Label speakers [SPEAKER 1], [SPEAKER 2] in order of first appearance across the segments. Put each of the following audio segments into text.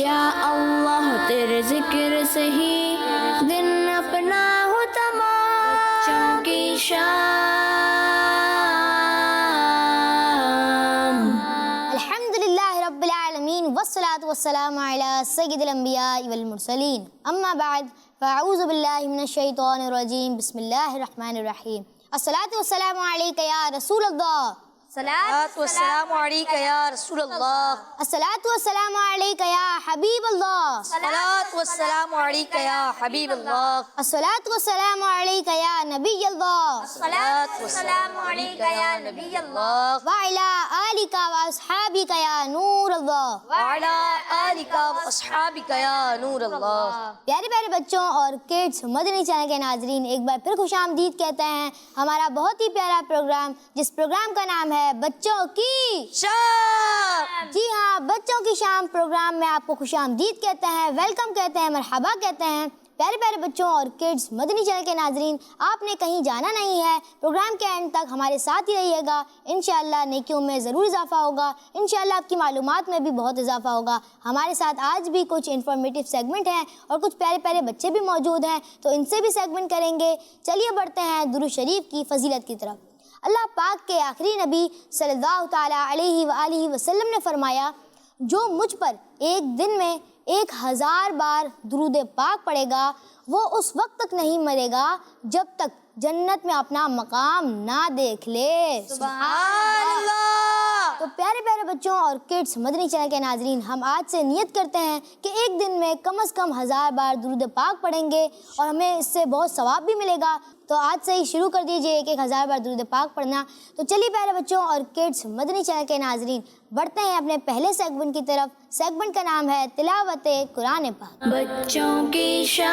[SPEAKER 1] या अल्लाह तेरे जिक्र से ही दिन अपना हो तमाम बच्चों की शाम।
[SPEAKER 2] अल्हम्दुलिल्लाह रब्बिल आलमीन वस्सलातु वस्सलामु अला सय्यिदिल अंबिया वल मुरसलीन अम्मा बाद फ़अऊज़ु बिल्लाहि मिनश शैतानिर रजीम बिस्मिल्लाहिर रहमानिर रहीम। अस्सलातु वस्सलामु अलैका या रसूलल्लाह।
[SPEAKER 3] अस्सलातु वस्सलामु अलैका या रसूलल्लाह।
[SPEAKER 2] अस्सलातु वस्सलामु अलैका या हबीबल्लाह।
[SPEAKER 3] अस्सलातु वस्सलामु अलैका या हबीबल्लाह।
[SPEAKER 2] अस्सलातु वस्सलामु अलैका या नबियल्लाह।
[SPEAKER 3] अस्सलातु वस्सलामु अलैका या नबियल्लाह।
[SPEAKER 2] व अला आलिका व अस्हाबिका या नूरल्लाह।
[SPEAKER 3] व अला आलिका व अस्हाबिका या नूरल्लाह।
[SPEAKER 2] प्यारे प्यारे बच्चों और किड्स मदनी चैनल के नाजरीन, एक बार फिर खुशामदीद कहते हैं हमारा बहुत ही प्यारा प्रोग्राम, जिस प्रोग्राम का नाम है बच्चों की
[SPEAKER 3] शाम।
[SPEAKER 2] जी हाँ, बच्चों की शाम प्रोग्राम में आपको खुशामदीद कहते हैं, वेलकम कहते हैं, मरहबा कहते हैं। प्यारे प्यारे बच्चों और किड्स मदनी चैनल के नाजरीन, आपने कहीं जाना नहीं है, प्रोग्राम के एंड तक हमारे साथ ही रहिएगा। इंशाअल्लाह नेकियों में ज़रूर इजाफा होगा, इंशाअल्लाह आपकी मालूमात में भी बहुत इजाफा होगा। हमारे साथ आज भी कुछ इन्फॉर्मेटिव सेगमेंट हैं और कुछ प्यारे प्यारे बच्चे भी मौजूद हैं, तो इनसे भी सेगमेंट करेंगे। चलिए बढ़ते हैं दुरूद शरीफ की फजीलत की तरफ। अल्लाह पाक के आखिरी नबी सल्लल्लाहु ताला अलैहि वआलिहि वसल्लम ने फरमाया, जो मुझ पर एक दिन में 1000 बार दुरूद पाक पढ़ेगा वो उस वक्त तक नहीं मरेगा जब तक जन्नत में अपना मकाम ना देख ले।
[SPEAKER 3] सुभान अल्लाह।
[SPEAKER 2] तो प्यारे प्यारे बच्चों और किड्स मदनी चैनल के नाजरीन, हम आज से नियत करते हैं कि एक दिन में कम से कम 1000 बार दुरूद पाक पढ़ेंगे और हमें इससे बहुत सवाब भी मिलेगा। तो आज से ही शुरू कर दीजिए एक 1000 बार दुरूद पाक पढ़ना। तो चलिए प्यारे बच्चों और किड्स मदनी चैनल के नाजरीन, बढ़ते हैं अपने पहले सेगमेंट की तरफ। सेगमेंट का नाम है तिलावत कुरान पाक।
[SPEAKER 1] बच्चों की शाम।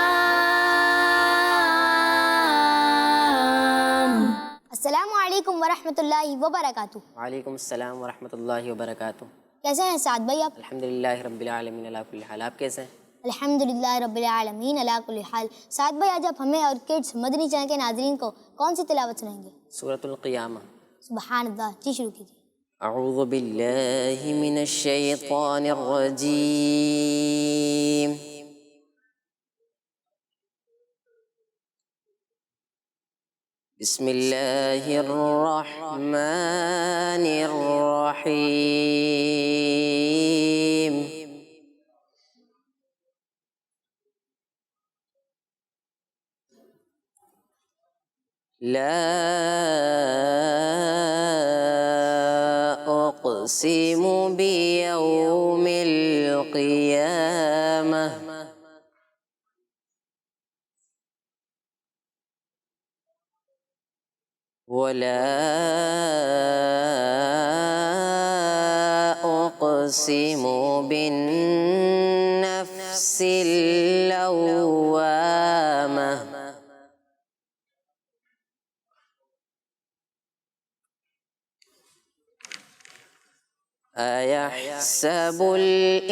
[SPEAKER 2] अस्सलामु अलैकुम वरहमतुल्लाहि वबरकातुहू।
[SPEAKER 4] वालेकुम अस्सलाम वरहमतुल्लाहि वबरकातुहू।
[SPEAKER 2] कैसे हैं साद भाई आप?
[SPEAKER 4] अल्हम्दुलिल्लाहि रब्बिल आलमीन अला कुल्ली हाल। आप कैसे हैं?
[SPEAKER 2] अल्हम्दुलिल्लाह रब्बिल आलमीन अला कुल्ली हाल। साद भाई, आज आप हमें और किड्स मदनी चैनल के नाजरीन को कौन सी तिलावत सुनाएंगे?
[SPEAKER 4] सूरतुल क़ियामा।
[SPEAKER 2] सुभान अल्लाह, जी शुरू कीजिए।
[SPEAKER 4] अऊज़ु बिल्लाहि मिनश शैतानिर रजीम। बिस्मिल्लाहिर रहमानिर रहीम। ला उक़्सिमु बियौमिल क़ियामह वला उक़्सिमु बिन्नफ्सिल लव्वामह अयहसबुल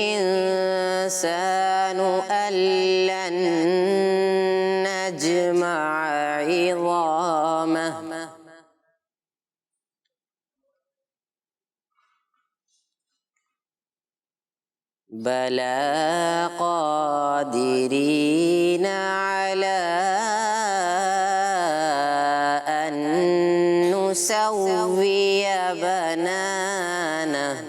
[SPEAKER 4] इंसानु अल्लन नजमअ इज़ामह बला क़ादिरीन अला अन नुसव्विय बनानह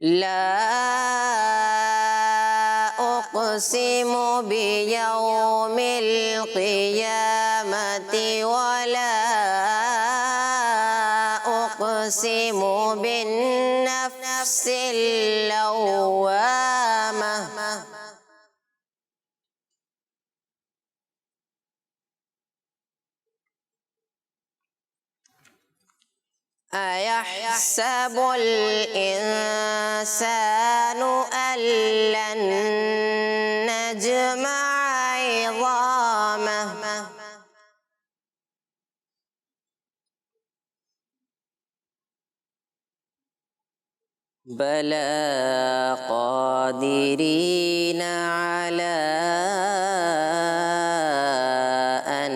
[SPEAKER 4] ला उक़्सिमु बियौमिल क़ियामति वला उक़्सिमु बिन्नफ्सिल लव्वामह अयहसबुल इंसानु अल्लन नजमअ इज़ामह बला क़ादिरीन अला अन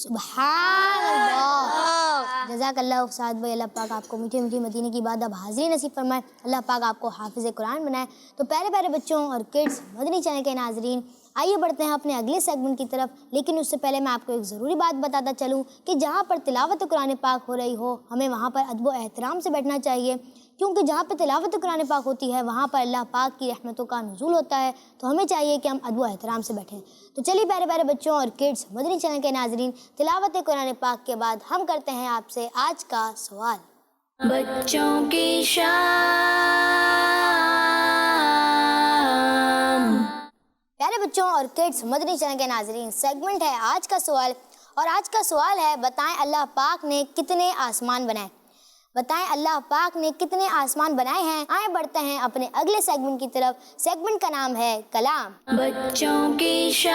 [SPEAKER 2] सुभान अल्लाह। जज़ाकल्लाह उस्ताद भाई, अल्लाह पाक आपको मीठे मीठे मदीने की बात अब हाज़िरी नसीब फरमाए, अल्लाह पाक आपको हाफिज़ कुरान बनाए। तो प्यारे प्यारे बच्चों और किड्स मदनी चैनल के नाजरीन, आइए बढ़ते हैं अपने अगले सेगमेंट की तरफ। लेकिन उससे पहले मैं आपको एक ज़रूरी बात बताता चलूँ कि जहाँ पर तिलावत कुरान पाक हो रही हो, हमें वहाँ पर अदब व एहतराम से बैठना चाहिए, क्योंकि जहाँ पर तिलावत कुरान पाक होती है वहाँ पर अल्लाह पाक की रहमतों का नुज़ूल होता है। तो हमें चाहिए कि हम अदब व एहतराम से बैठें। तो चलिए प्यारे प्यारे बच्चों और किड्स मदनी चैनल के नाजरीन, तिलावत कुरान पाक के बाद हम करते हैं आपसे आज का सवाल।
[SPEAKER 1] बच्चों की शान।
[SPEAKER 2] प्यारे बच्चों और किड्स मदनी चैनल के नाजरीन, सेगमेंट है आज का सवाल। और आज का सवाल है, बताएं अल्लाह पाक ने कितने आसमान बनाए। बताएं अल्लाह पाक ने कितने आसमान बनाए हैं। आए बढ़ते हैं अपने अगले सेगमेंट की तरफ। सेगमेंट का नाम है कलाम।
[SPEAKER 1] बच्चों की शान।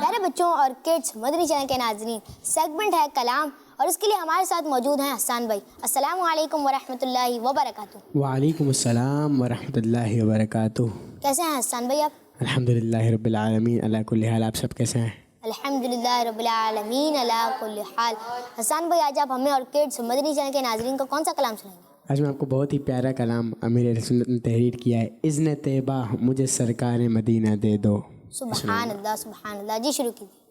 [SPEAKER 2] प्यारे बच्चों और किड्स मदनी चैनल के नाजरीन, सेगमेंट है कलाम और इसके लिए हमारे साथ मौजूद हैं हसन भाई। अस्सलामु अलैकुम वरहमतुल्लाहि वबरकातुहू।
[SPEAKER 5] वालेकुम अस्सलाम वरहमतुल्लाहि वबरकातुहू।
[SPEAKER 2] कैसे हैं हसन भाई आप?
[SPEAKER 5] अल्हम्दुलिल्लाहि रब्बिल आलमीन अला कुल्ली हाल। आप सब कैसे हैं?
[SPEAKER 2] अल्हम्दुलिल्लाह रब्बिल आलमीन अला कुल्ली हाल। हसन भाई, आज आप हमें और किड्स मदनी चैनल के नाजरीन को कौन सा कलाम सुनाएंगे?
[SPEAKER 5] आज मैं आपको बहुत ही प्यारा कलाम अमीर सुन्नत ने तहरीर किया है, इज़्न तैबा मुझे सरकार मदीना दे दो।
[SPEAKER 2] सुभान अल्लाह सुभान अल्लाह। जी शुरू कीजिए।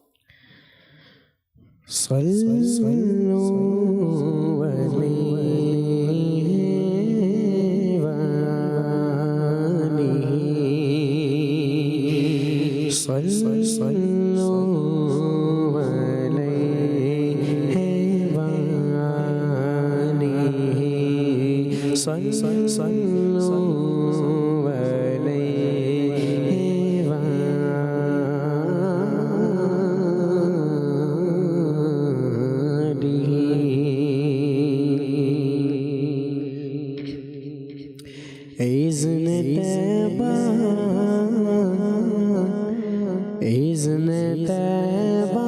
[SPEAKER 5] इज़्न तैबा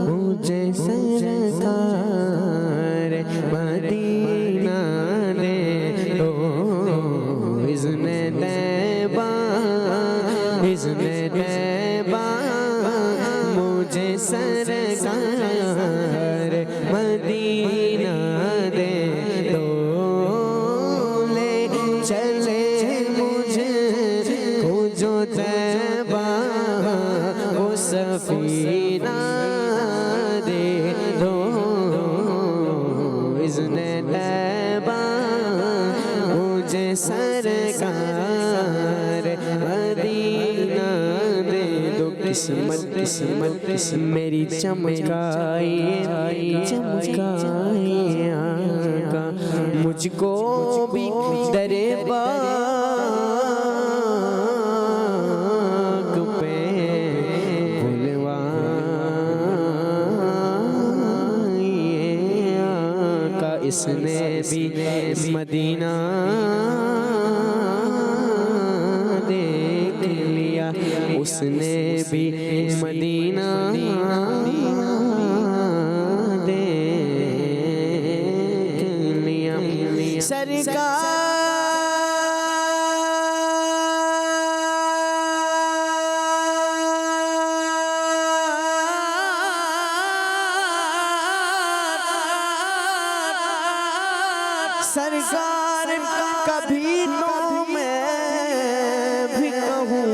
[SPEAKER 5] मुझे सरकार मदीना दे दो। इज़्न तैबा मुझे सरकार मदीना दे दो। ले चले मुझे को जो तैबा वो सफीना दे दो। इज़्न तैबा मुझे सरकार मदीना किस्मत मेरी चमकाए आका, मुझको भी दरे बाग पे बुलवाए आका। इसने भी मदीना देख लिया, उसने भी मदीना देख लिया। सरकार कभी तो मैं भी कहूँ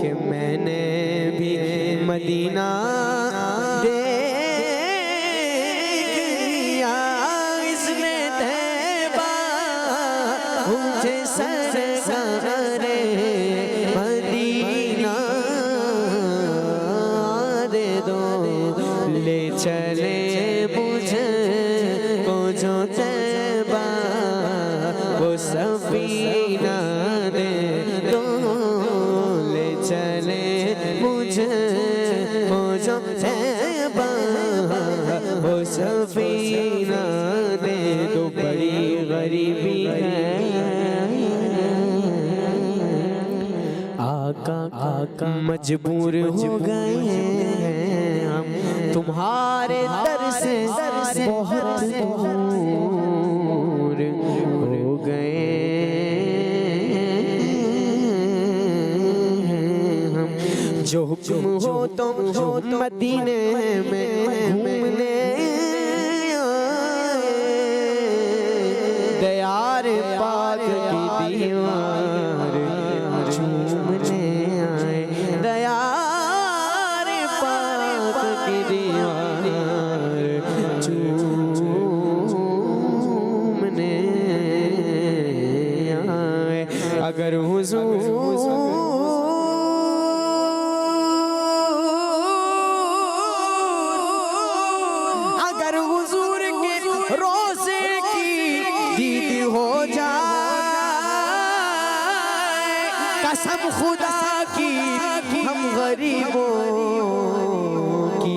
[SPEAKER 5] कि मैंने भी मदीना देख लिया। इसमें तैबा मुझे सरकारे मदीना दे दो, ले चले मुझे को जो तैबा वो सफीना दे दो, ले चले मुझे को जो तैबा वो सफीना दे दो। बड़ी गरीबी है आका, मजबूर हो गए हम तुम्हारे दर से बहुत दूर हो गए हम। जो हुक्म हो तो मदीने में घूमने आए, दयार पाक की दीवार चूमने आए, दयार पाक की दीवार चूमने आए। अगर हुजूर के रोज़े की दीद हो जाए, कसम खुदा की हम गरीबों की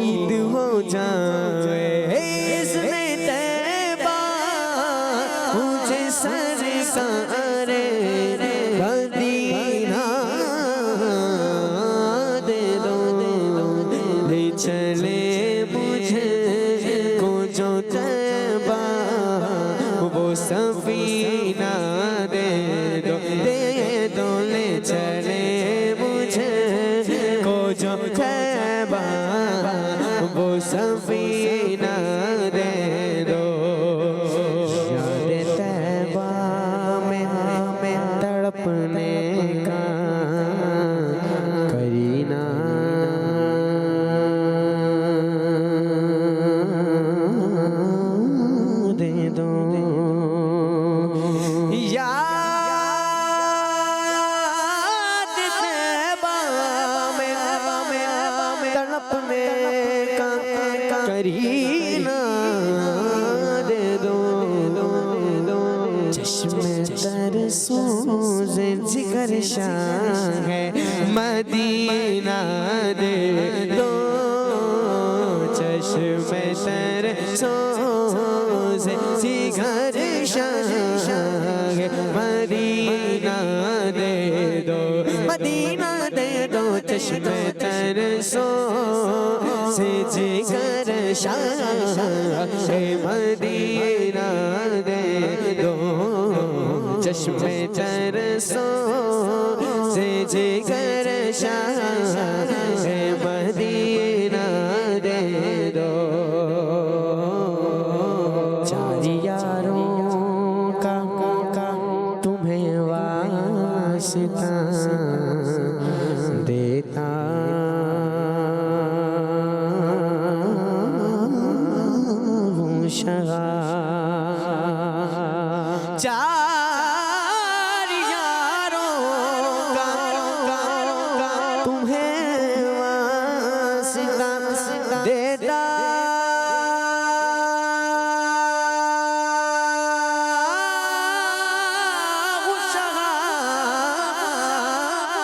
[SPEAKER 5] ईद हो जाए। इसमें तैबा मुझे सरकारे मदीना दे दो, ले चले मुझे को जो तैबा वो सफीना दे दो, ले चले मुझे को जो तैबा वो सफीना दे दो। याद तैबा में तड़पने का करीना दे दो। याद तैबा में तड़पने का करीना दे दो। चश्मे तरसों जिगर शाह है मदीना दे दो, चश्मे तरसों जिगर शाह है मदीना दे दो, मदीना दे दो। चश्मे तरसों से जिगर शाह है मदीना दे दो, चश्मे तरसों से जिगर शाह है मदीना दे दो। चार यारों का तुम्हें वास्ता देता हूँ शगा। चार यारों का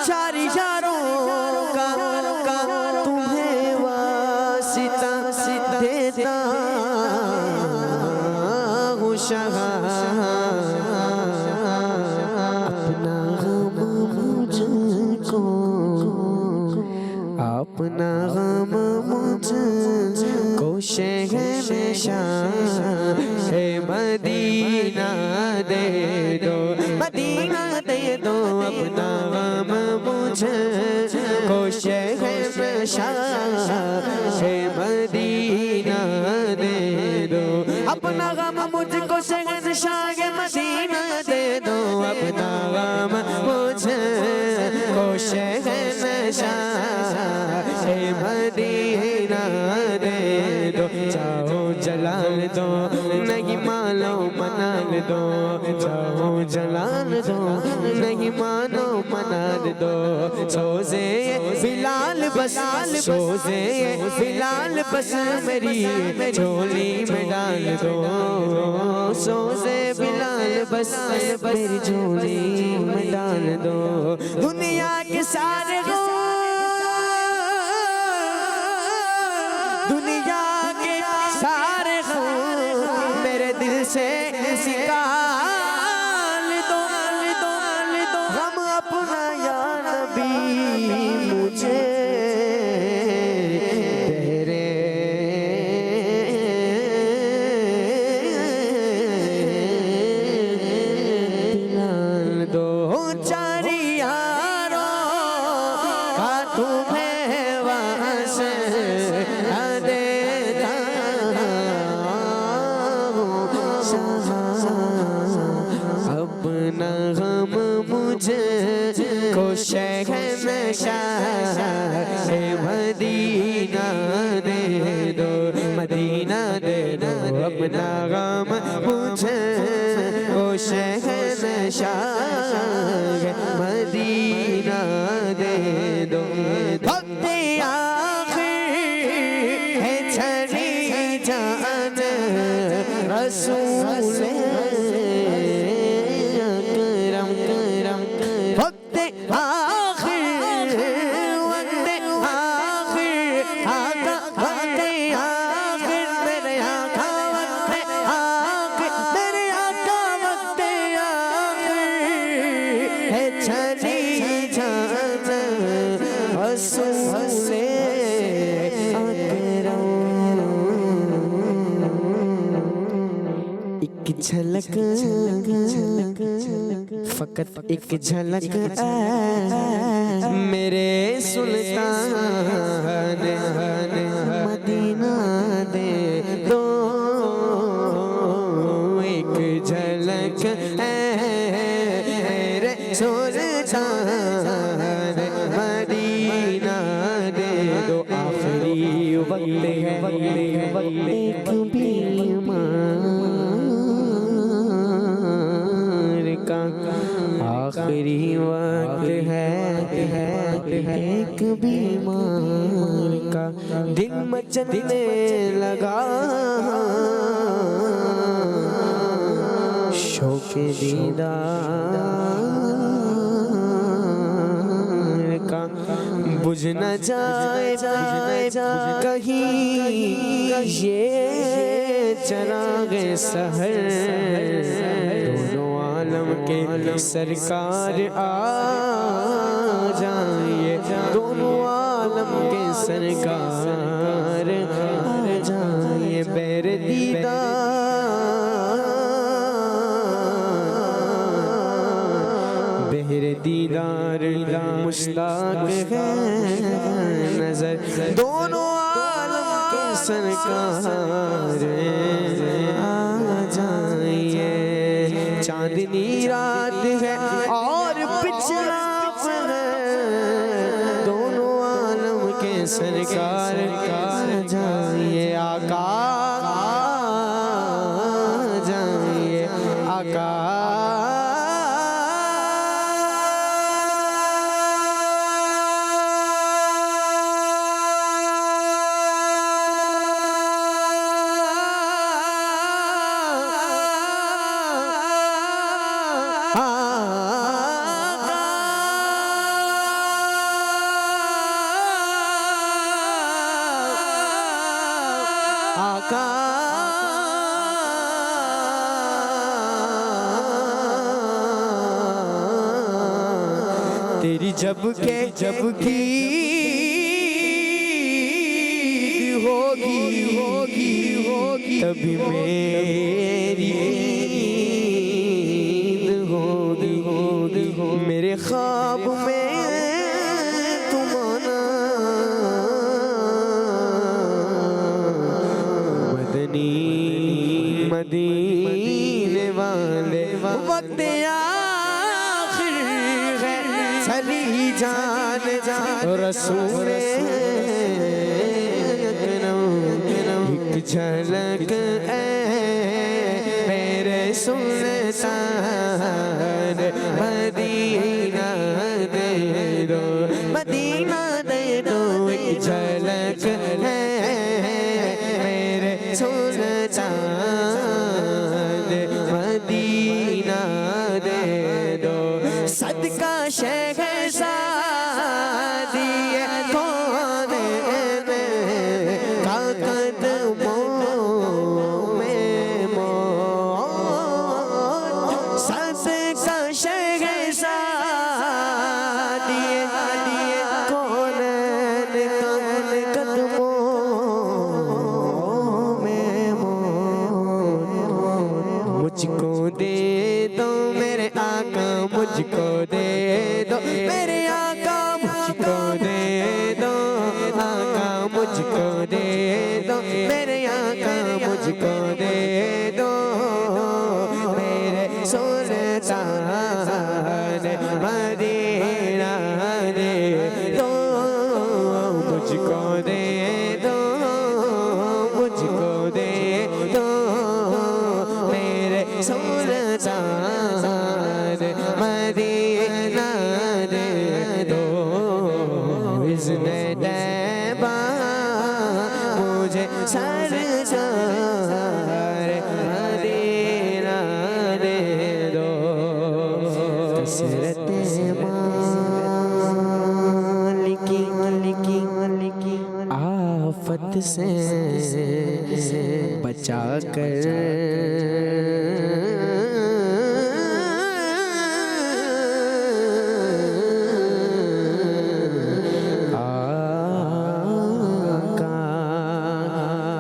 [SPEAKER 5] चार यारों का तुम्हें वासिता देता हूँ शाह। अपना गम मुझको, अपना गम मुझको शहंशाह मदीना दे दो, मदीना दे दो। अपना गम मुझको शहंशाह मदीना दे दो। अपना गम मुझको शहंशाह मदीना दे दो। अपना गम मुझको शहंशाह मदीना दे दो। चाहो जलाल दो, नहीं मानो मनाल दो। चाहो जलाल दो, नहीं मानो मनाल दो। सोजे बिलाल बस, सोजे बिलाल बस मेरी झोली में डाल दो। सोजे बिलाल बस मेरी झोली में डाल दो। दुनिया के सारे मेरे दिल से निकाल दो। हम अपना या नबी मुझे तेरे दिलाल दो। चार यारों का तुम्हें वास्ता देता अपना गम मुझको शहंशाह मदीना दे दो, मदीना दे दो। अपना गम मुझको शहंशाह मदीना दे दो। वक्त आखिर है छड़ी जान रसूल वक्त आखिर, वक्त आखिर आका, वक्त आखिर मेरे आका, वक्त आखिर मेरे आका, वक्त आखिर है छड़ी जान रसूल एक झलक, फकत एक झलक मेरे सुल्तान मदीना दे दो। एक झलक मेरे सुल्तान मदीना दे दो। आखिरी वक्त है एक बीमार का, आखिरी वक्त है एक बीमार का। दिन मचलने लगा शौक़े दीदार का। बुझ न जाए कहीं ये चरागे सहर। दोनों आलम के सरकार आ जाइए, दोनों आलम के सरकार आ जाइए। बैर दीदार, बहर दीदार मुश्ताक है नजर। दोनों आलम के सरकार आ जाइए। चांदनी रात है और पिछला है, दोनों आलम के सरकार आ जाइए। आका जाइए, आका तेरी जब की होगी तभी मेरी ईद होगी मेरे ख्वाब में तुम आना मदीने वाले वक्त आखिर है चली जान रसूल एक झलक मेरे सुल्तान मदीना दे दो एक झलक है मेरे सुल्तान मदीना दे दो सदका शहज़ादी कौन का कदमों में मौत सदका शहज़ादी कौन कदमों में मौत मुझको दे दो मेरे आका मुझको दे दो मेरे आका मुझको दे दो आका मुझको दे दो मेरे आका मुझको दे दो मेरे सुल्तान मदीना दे दो मुझको दे दो मुझको दे दो मेरे सुल्तान मदीना दे दो इज़्ने तैबा मुझे सरकार मदीना दे दो कसरत मालिकी आफत से बचा कर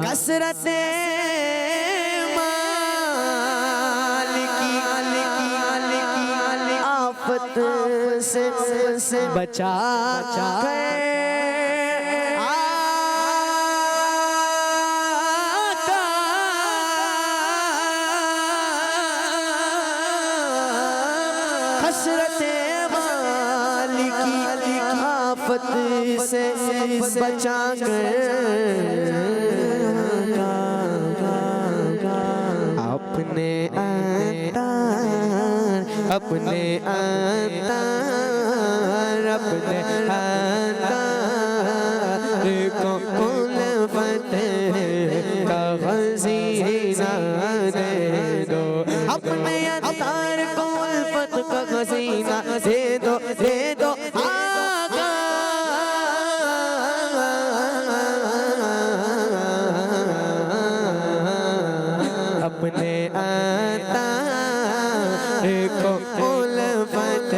[SPEAKER 5] कसरत मालिकी आफत से बचा कसरत मालिकी आफत से बचा अपने को उल्फत का खज़ीना दे दो अपने अतार को उल्फत का खज़ीना दे दो आका अपने अतार को उल्फत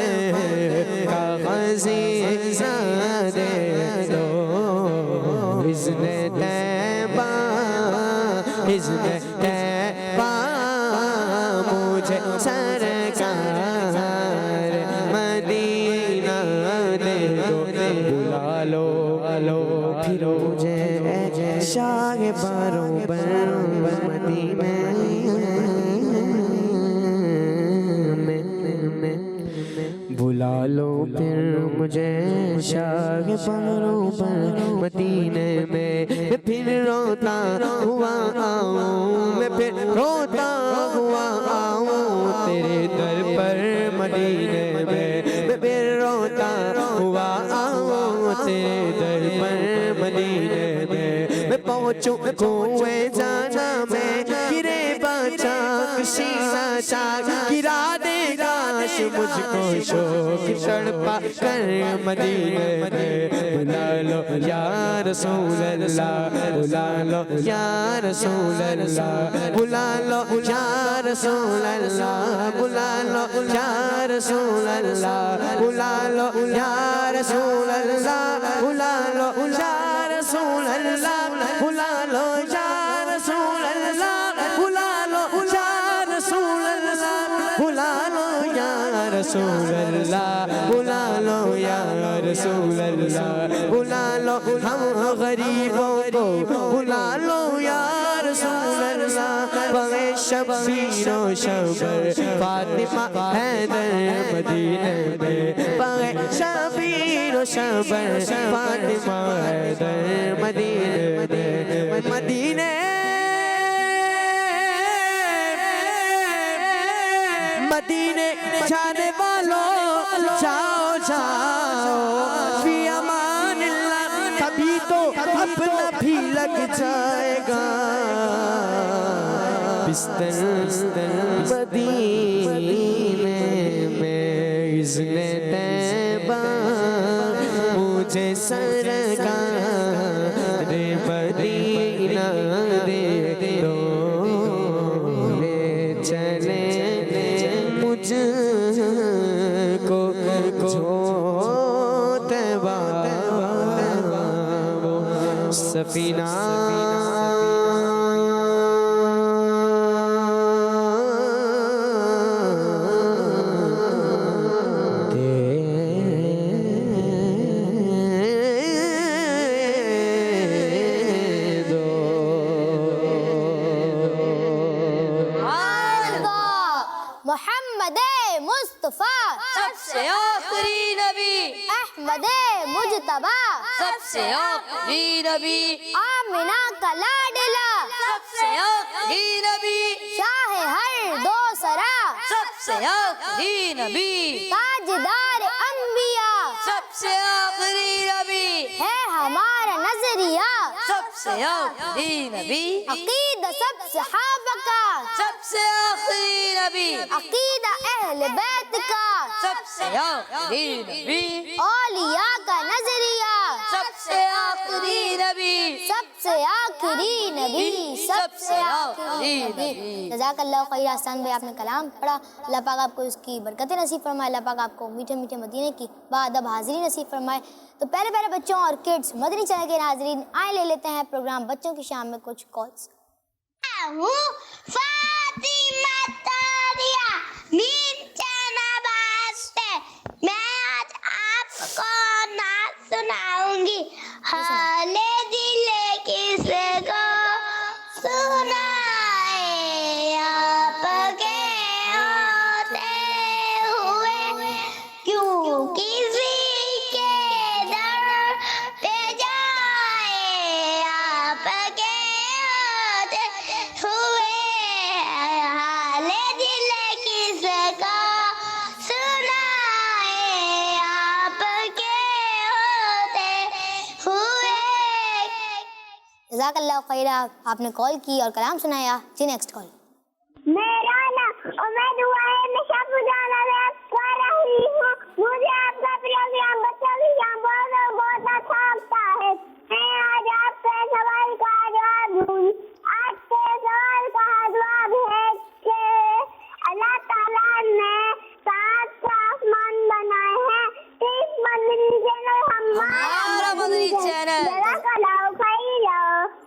[SPEAKER 5] का खज़ीना दे दो इज़्ने तैबा मुझे सरकार मदीना दे दो बुला लो फिर मुझे शाह बरोबर मदीने में बुला लो फिर मुझे शाह बरोबर मदीने में मैं फिर रोता हुआ आऊं मैं फिर रोता हुआ आऊं तेरे दर पर मदीने में मैं फिर रोता हुआ आऊं तेरे दर पर मदीने में मैं पहुंचूं कुएं जाना में गिरे बचाक शीशा चाक गिरा दे काश मुझको शोक तड़पा कर मदीने में बुला लो या रसूल अल्लाह बुला लो या रसूल अल्लाह बुला लो या रसूल अल्लाह बुला लो या रसूल अल्लाह बुला लो या रसूल अल्लाह बुला लो या रसूल अल्लाह बुला लो या रसूल अल्लाह बुला लो या रसूल अल्लाह बुला लो या रसूल अल्लाह बुला लो या रसूल अल्लाह बुला लो हम गरीबों को बुला लो या रसूल अल्लाह बगे शबीरो शबर फातिमा हैदर मदीने में बगे शबीरो शबर फातिमा हैदर मदीने में मदीने मदीने जाने वालों जाओ जाओ फी अमानिल्लाह कभी तो अपना भी लग जाएगा बिस्तर मदीने में इज़्ने तैबा मुझे सरकार मदीना दे दो चले मुझको जो तैबा सफीना
[SPEAKER 2] मोहम्मद मुस्तफा
[SPEAKER 3] सबसे आखिरी नबी,
[SPEAKER 2] अहमद मुजतबा
[SPEAKER 3] सबसे आखिरी नबी,
[SPEAKER 2] आमिना का लाडला
[SPEAKER 3] सबसे आखिरी नबी,
[SPEAKER 2] शाह हर दो सरा
[SPEAKER 3] सबसे आखिरी नबी,
[SPEAKER 2] ताजदार अंबिया
[SPEAKER 3] सबसे आखिरी नबी,
[SPEAKER 2] है हमारा नजरिया
[SPEAKER 3] सबसे आखिरी नबी,
[SPEAKER 2] अकीदा सब सहाबा का
[SPEAKER 3] सबसे आखिरी नबी,
[SPEAKER 2] अकीदा अहले बैत का
[SPEAKER 3] सबसे आखिरी नबी,
[SPEAKER 2] औलिया का नजरिया
[SPEAKER 3] सबसे आखिरी नबी,
[SPEAKER 2] सबसे आखिरी नबी सबसे आखिरी नबी। जज़ाकल्लाह खैर। आसान भाई आपने कलाम पढ़ा, अल्लाह पाक आपको इसकी बरकतें नसीब फरमाए, अल्लाह पाक आपको मीठे मीठे मदीने की बाअदब हाज़िरी नसीब फरमाए। तो प्यारे प्यारे बच्चों और किड्स मदनी चैनल के नाज़रीन, आए ले लेते हैं प्रोग्राम बच्चों की शाम में कुछ कॉल्स।
[SPEAKER 6] फातिमा तारिया मैं आज आपको नात सुनाऊंगी। हाले दिल किसको सुनाए आपके होते हुए, क्यों किसी के दर पे जाए आपके होते हुए। हाले दिल किसको
[SPEAKER 2] जज़ाकल्लाह खैर। आपने कॉल की और कलाम सुनाया। जी नेक्स्ट कॉल।
[SPEAKER 6] मेरा नाम उमैद हुआ है, मैं शाहपुराना में कर रही हूँ। मुझे आपका प्रोग्राम बच्चों की शाम बहुत अच्छा लगता है। मैं आज आपसे सवाल का जवाब दूंगी। आज के सवाल का जवाब है कि अल्लाह ताला ने 7 आसमान बनाए हैं, 30 मदनी चैनल हमारा मदनी चैनल।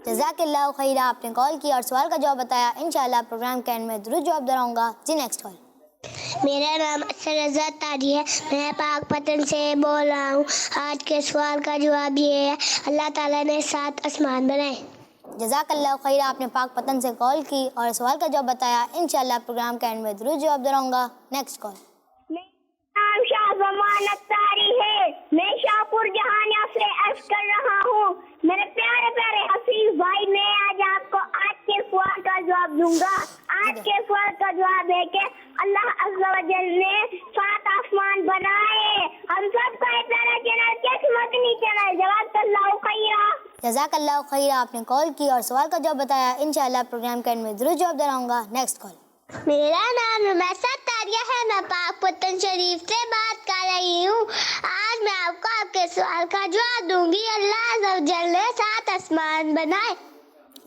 [SPEAKER 2] जज़ाकल्लाह खैर। आपने कॉल की और सवाल का जवाब बताया। इंशाअल्लाह प्रोग्राम के एंड में दुरूद जवाब दोहराऊंगा। जी नेक्स्ट कॉल।
[SPEAKER 6] मेरा नाम सरज़ा तारी है, मैं पाकपतन से बोल रहा हूँ। आज के सवाल का जवाब ये है, अल्लाह ताला ने 7 आसमान बनाए।
[SPEAKER 2] जज़ाकल्लाह खैर। आपने पाकपतन से कॉल की और सवाल का जवाब बताया। इंशाअल्लाह प्रोग्राम के एंड में दुरूद जवाब दोहराऊंगा। Next call.
[SPEAKER 6] नाम शाहजमान अख्तारी है, मैं शाहपुर जहानिया से अर्ज कर रहा हूँ। मेरे प्यारे प्यारे हफीज भाई, मैं आज आपको आज के सवाल का जवाब दूंगा। आज के सवाल का जवाब है कि अल्लाह अज़्ज़ा व जल ने 7 आसमान बनाए। हम सब का प्यारा चैनल किस मदनी चैनल। जज़ाकल्लाह खैर।
[SPEAKER 2] जज़ाकल्लाह खैर। आपने कॉल की और सवाल का जवाब बताया। इंशाअल्लाह प्रोग्राम के एंड में दुरूद जवाब दोहराऊंगा। Next call.
[SPEAKER 6] मेरा नाम रुमैसा तारिया है, मैं पाकपतन शरीफ से बात कर रही हूँ। आज मैं आपको आपके सवाल का जवाब दूंगी। अल्लाह अज़्ज़ा व जल ने 7 आसमान बनाए।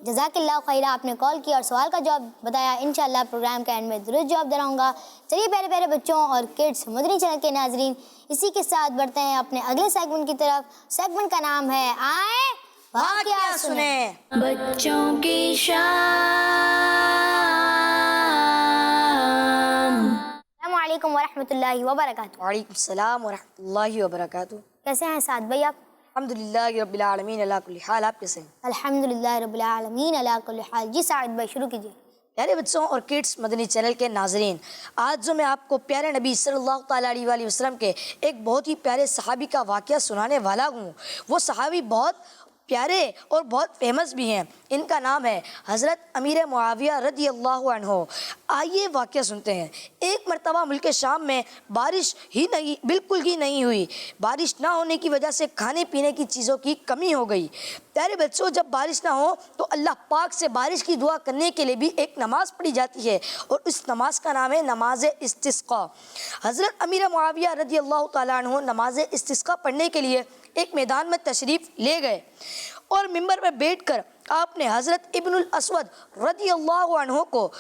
[SPEAKER 2] जज़ाकल्लाह खैरा, आपने कॉल किया और सवाल का जवाब बताया। इंशाल्लाह प्रोग्राम के एंड में दुरुस्त जवाब दिलाऊंगा। चलिए प्यारे प्यारे बच्चों और किड्स मदनी चैनल के नाजरीन, इसी के साथ बढ़ते हैं अपने अगले सेगमेंट की तरफ। सेगमेंट का नाम है आए वाक़या सुने।
[SPEAKER 1] बच्चों की शाम।
[SPEAKER 2] अस्सलामु अलैकुम वरहमतुल्लाहि वबरकातुहू।
[SPEAKER 3] वालेकुम सलाम व रहमतुल्लाहि व बरकातुहू।
[SPEAKER 2] कैसे हैं साद भाई आप?
[SPEAKER 3] अल्हम्दुलिल्लाह रब्बिल आलमीन अला कुल्ली हाल। आप कैसे हैं?
[SPEAKER 2] अल्हम्दुलिल्लाह रब्बिल आलमीन अला कुल्ली हाल। जी साद भाई शुरू कीजिए।
[SPEAKER 3] प्यारे बच्चों और किड्स मदनी चैनल के नाजरीन, आज जो मैं आपको प्यारे नबी सल्लल्लाहु ताला अलैहि वसल्लम के एक बहुत ही प्यारे सहाबी का वाक़या सुनाने वाला हूँ। वो सहाबी बहुत प्यारे और बहुत फेमस भी हैं। इनका नाम है हज़रत अमीर मुआविया रज़ी अल्लाहु अन्हु। आइए वाक़या सुनते हैं। एक मरतबा मुल्क शाम में बारिश ही नहीं, बिल्कुल ही नहीं हुई। बारिश ना होने की वजह से खाने पीने की चीज़ों की कमी हो गई। प्यारे बच्चों, जब बारिश ना हो तो अल्लाह पाक से बारिश की दुआ करने के लिए भी एक नमाज़ पढ़ी जाती है और इस नमाज का नाम है नमाज इस्तिस्क़ा। हज़रत अमीर मुआविया रज़ी अल्लाहु ताला अन्हु नमाज इस्तिस्क़ा पढ़ने के लिए एक मैदान में तशरीफ़ ले गए और मिंबर पर बैठकर आपने हज़रत इब्नुल अस्वद रज़ी अल्लाहु अन्हु को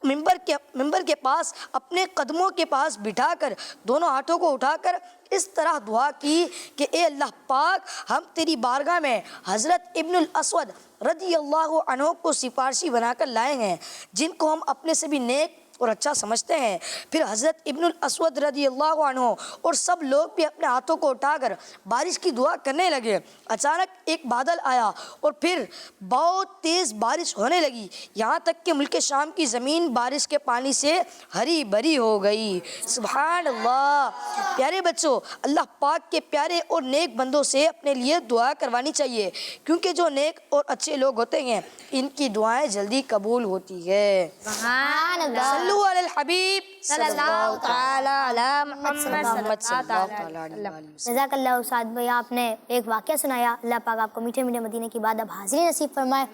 [SPEAKER 3] मिंबर के पास अपने कदमों के पास बिठाकर दोनों हाथों को उठाकर इस तरह दुआ की कि ए अल्लाह पाक, हम तेरी बारगाह में हज़रत इब्नुल अस्वद रज़ी अल्लाहु अन्हु को सिफारशी बनाकर लाए हैं, जिनको हम अपने से भी नेक और अच्छा समझते हैं। फिर हज़रत इब्नुल अस्वद रज़ी अल्लाहु अन्हु और सब लोग भी अपने हाथों को उठाकर बारिश की दुआ करने लगे। अचानक एक बादल आया और फिर बहुत तेज़ बारिश होने लगी, यहाँ तक कि मुल्क शाम की ज़मीन बारिश के पानी से हरी भरी हो गई। सुभान अल्लाह। प्यारे बच्चों, अल्लाह पाक के प्यारे और नेक बंदों से अपने लिए दुआ करवानी चाहिए, क्योंकि जो नेक और अच्छे लोग होते हैं इनकी दुआएं जल्दी कबूल होती है।
[SPEAKER 2] सुभान अल्लाह।
[SPEAKER 3] हबीब सल्लल्लाहु ताला अला मुहम्मद सल्लल्लाहु ताला अलैहि वसल्लम।
[SPEAKER 2] जज़ाकल्लाह उस्ताद भाई, आपने एक वाक़या सुनाया। अल्लाह पाक आपको मीठे मीठे मदीने की बात अब हाज़िरी नसीब फरमाए।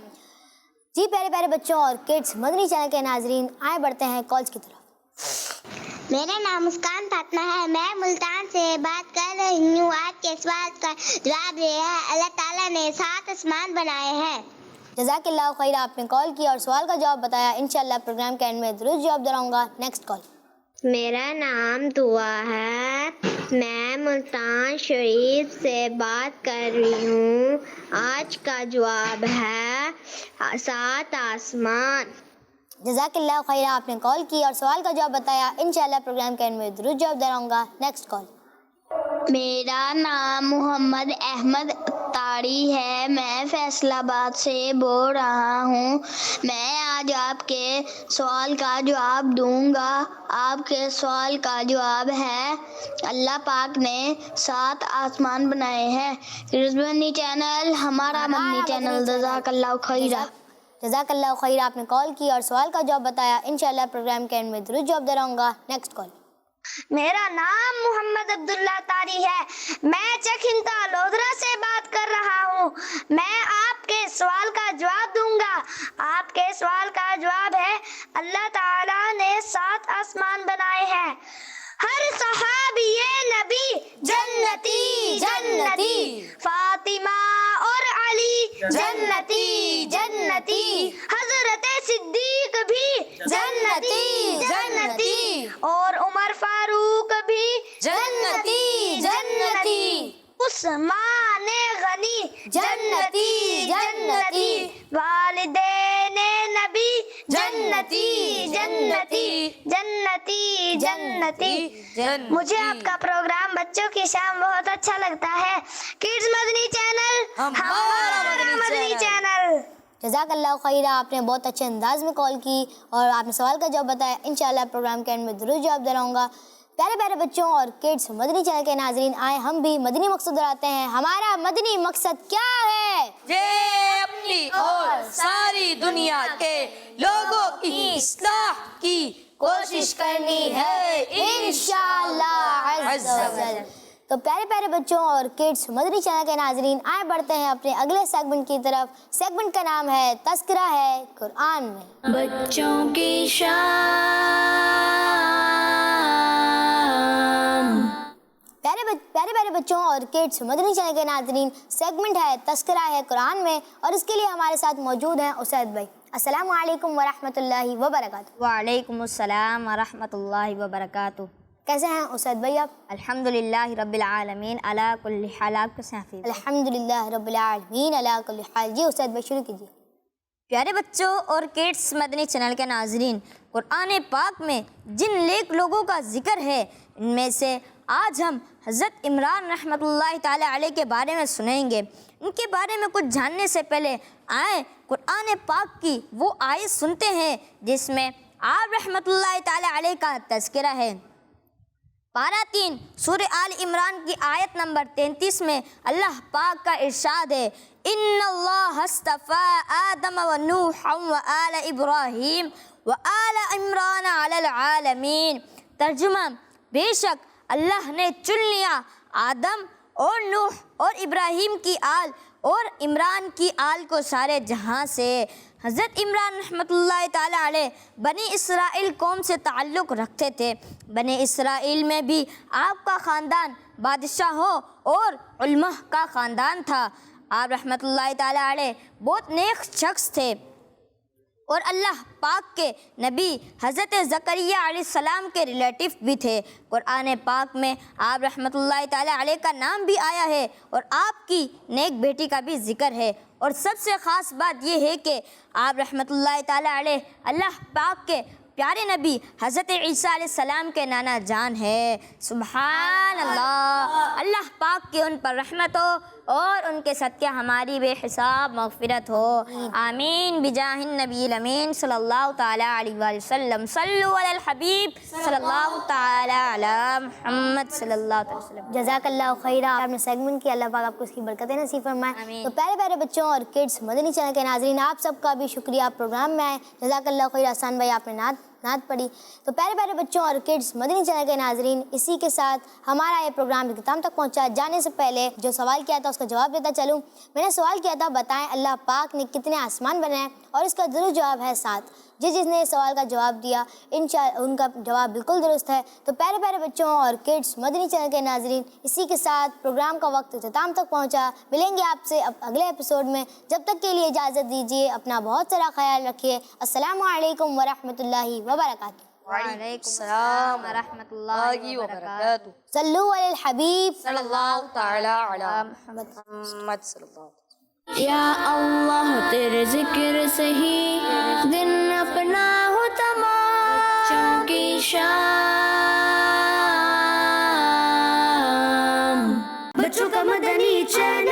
[SPEAKER 2] जी प्यारे प्यारे बच्चों और किड्स मदनी चैनल के नाजरीन, आए बढ़ते हैं कॉल्स की तरफ।
[SPEAKER 6] मेरा नाम मुस्कान फातिमा है। मैं मुल्तान से बात कर रही हूँ। आज के सवाल का जवाब ये है, अल्लाह ताला ने 7 आसमान बनाए हैं।
[SPEAKER 2] जज़ाकल्लाह खैरा, आपने कॉल किया और सवाल का जवाब बताया। इंशाल्लाह प्रोग्राम के एंड में दुरुस्त जवाब दिलाऊंगा। Next call.
[SPEAKER 6] मेरा नाम दुआ है। मैं मुल्तान शरीफ से बात कर रही हूँ। आज का जवाब है 7 आसमान।
[SPEAKER 2] जज़ाकल्लाह खैरा, आपने कॉल किया और सवाल का जवाब बताया। इंशाल्लाह प्रोग्राम के एंड में दुरुस्त जवाब दिलाऊंगा। Next call.
[SPEAKER 6] मेरा नाम मोहम्मद अहमद तारी है। मैं फैसलाबाद से बोल रहा हूँ। मैं आज आपके सवाल का जवाब दूंगा। आपके सवाल का जवाब है, अल्लाह पाक ने 7 आसमान बनाए हैं। मदनी चैनल हमारा मदनी चैनल। जज़ाकल्लाह खैरा।
[SPEAKER 2] जज़ाकल्लाह खैरा, आपने कॉल किया और सवाल का जवाब बताया। इंशाल्लाह प्रोग्राम के एंड में दुरुस्त जवाब दिलाऊंगा। Next call.
[SPEAKER 6] मेरा नाम मोहम्मद अब्दुल्ला तारी है। मैं चखिंता लोधरा से बात कर रहा हूँ। मैं आपके सवाल का जवाब दूंगा। आपके सवाल का जवाब है, अल्लाह ताला ने 7 आसमान बनाए हैं। हर सहाबिये नबी जन्नती जन्नती, फातिमा और अली जन्नती जन्नती, हजरत सिद्दीक भी जन्नती जन्नती, और उमर फारूक भी जन्नती जन्नती, उस्मान गनी जन्नती जन्नती, वालिदैन नबी जन्नती जन्नती जन्नती जन्नती। मुझे आपका प्रोग्राम बच्चों की शाम बहुत अच्छा लगता है। किड्स मदनी चैनल हमारा मदनी चैनल।
[SPEAKER 2] जज़ाकल्लाह खैरा, आपने बहुत अच्छे अंदाज में कॉल की और आपने सवाल का जवाब बताया। इंशाल्लाह प्रोग्राम के एंड में दुरुस्त जवाब दिलाऊंगा। प्यारे प्यारे बच्चों और किड्स मदनी चैनल के नाजरीन, आए हम भी मदनी मकसद दोहराते हैं। हमारा मदनी मकसद क्या है?
[SPEAKER 3] ये अपनी और सारी दुनिया के लोगों की इस्लाह की कोशिश करनी है इंशाअल्लाह अज़्ज़ा वजल।
[SPEAKER 2] तो प्यारे प्यारे बच्चों और किड्स मदनी चैनल के नाजरीन, आए बढ़ते हैं अपने अगले सेगमेंट की तरफ। सेगमेंट का नाम है तज़किरा है कुरान में।
[SPEAKER 1] बच्चों की शाम।
[SPEAKER 2] प्यारे प्यारे बच्चों और किड्स मदनी चैनल के नाज़रीन, सेगमेंट है तस्करा है कुरान में, और इसके लिए हमारे साथ मौजूद हैं उसैद भाई। अस्सलामु अलैकुम व रहमतुल्लाहि व बरकातुहू।
[SPEAKER 1] वालेकुम अस्सलाम व रहमतुल्लाहि व बरकातुहू।
[SPEAKER 2] कैसे हैं उसैद भाई आप?
[SPEAKER 1] अल्हम्दुलिल्लाहि रब्बिल आलमीन अला कुल्ली हाल। आप कैसे हैं हफीज़?
[SPEAKER 2] अल्हम्दुलिल्लाह रब्बिल आलमीन अला कुल्ली हाल। जी उसैद भाई शुरू कीजिए।
[SPEAKER 1] प्यारे बच्चों और किड्स मदनी चैनल के नाजरीन, कुरान पाक में जिन नेक लोगों का जिक्र है, इनमें से आज हम हज़रत इमरान रहमतुल्लाहि ताला अलैह के बारे में सुनेंगे। उनके बारे में कुछ जानने से पहले आए कुरान पाक की वो आयत सुनते हैं जिसमें आप रहमतुल्लाहि ताला अलैह का तज़किरा है। पारा 3 सूरह आल इमरान की आयत नंबर 33 में अल्लाह पाक का इरशाद है, इन्नल्लाह हस्तफ़ा आदम व नूह व आल इब्राहीम व आल इमरान अलल आलमीन। तर्जुमा, बेशक अल्लाह ने चुन लिया आदम और नूह और इब्राहीम की आल और इमरान की आल को सारे जहां से। हज़रत इमरान रहमतुल्लाहि ताला अलैह बनी इसराइल कौम से ताल्लुक़ रखते थे। बनी इसराइल में भी आपका ख़ानदान बादशाहों और उलमा का ख़ानदान था। आप रहमतुल्लाहि ताला अलैह बहुत नेक शख्स थे और अल्लाह पाक के नबी हज़रत ज़करिया अलैहिस्सलाम के रिलेटिव भी थे। कुरान पाक में आप रहमतुल्लाहि ताला अलैह का नाम भी आया है और आपकी नेक बेटी का भी जिक्र है। और सबसे ख़ास बात यह है कि आप रहमतुल्लाहि ताला अलैह अल्लाह पाक के प्यारे नबी हज़रत ईसा अलैहिस्सलाम के नाना जान है। सुभान अल्लाह। अल्लाह पाक की उन पर रहमत हो और उनके सदक़े हमारी बेहिसाब मग़फ़िरत हो। आमीन बिजाहिन नबील अमीन सल्लल्लाहु ताला अलैहि वसल्लम। सल्लु अलल हबीब सल्लल्लाहु ताला अला मुहम्मद सल्लल्लाहु अलैहि वसल्लम।
[SPEAKER 2] जज़ाकल्लाहु खैरा। आपने सेगमेंट किया, अल्लाह पाक आपको इसकी बरकतें नसीब फरमाए। तो प्यारे प्यारे बच्चों और किड्स मदनी चैनल के नाज़रीन, आप सबका भी शुक्रिया प्रोग्राम में आए। जज़ाकल्लाहु खैरा। आसान भाई आपने नात पढ़ी। तो प्यारे प्यारे बच्चों और किड्स मदनी चैनल के नाजरीन, इसी के साथ हमारा ये प्रोग्राम इख्तिताम तक पहुंचा। जाने से पहले जो सवाल किया था उसका जवाब देता चलूँ। मैंने सवाल किया था, बताएं अल्लाह पाक ने कितने आसमान बनाए, और इसका दुरुस्त जवाब है 7। जिसने इस सवाल का जवाब दिया इंशाअल्लाह उनका जवाब बिल्कुल दुरुस्त है। तो प्यारे प्यारे बच्चों और किड्स मदनी चैनल के नाजरीन, इसी के साथ प्रोग्राम का वक्त इख्तिताम तक पहुंचा। मिलेंगे आपसे अब अगले एपिसोड में। जब तक के लिए इजाज़त दीजिए। अपना बहुत सारा ख्याल रखिए। अस्सलामु अलैकुम व रहमतुल्लाहि व बरकातुहू।
[SPEAKER 1] वालेकुम सलाम व रहमतुल्लाहि व बरकातुहू।
[SPEAKER 2] सल्लु अलल हबीब
[SPEAKER 3] सल्लल्लाहु ताला अला मुहम्मद सल्लल्लाहु।
[SPEAKER 1] या अल्लाह तेरे जिक्र से ही दिन अपना हो तमाम, चौकी शाम बच्चों का मदनी चैनल।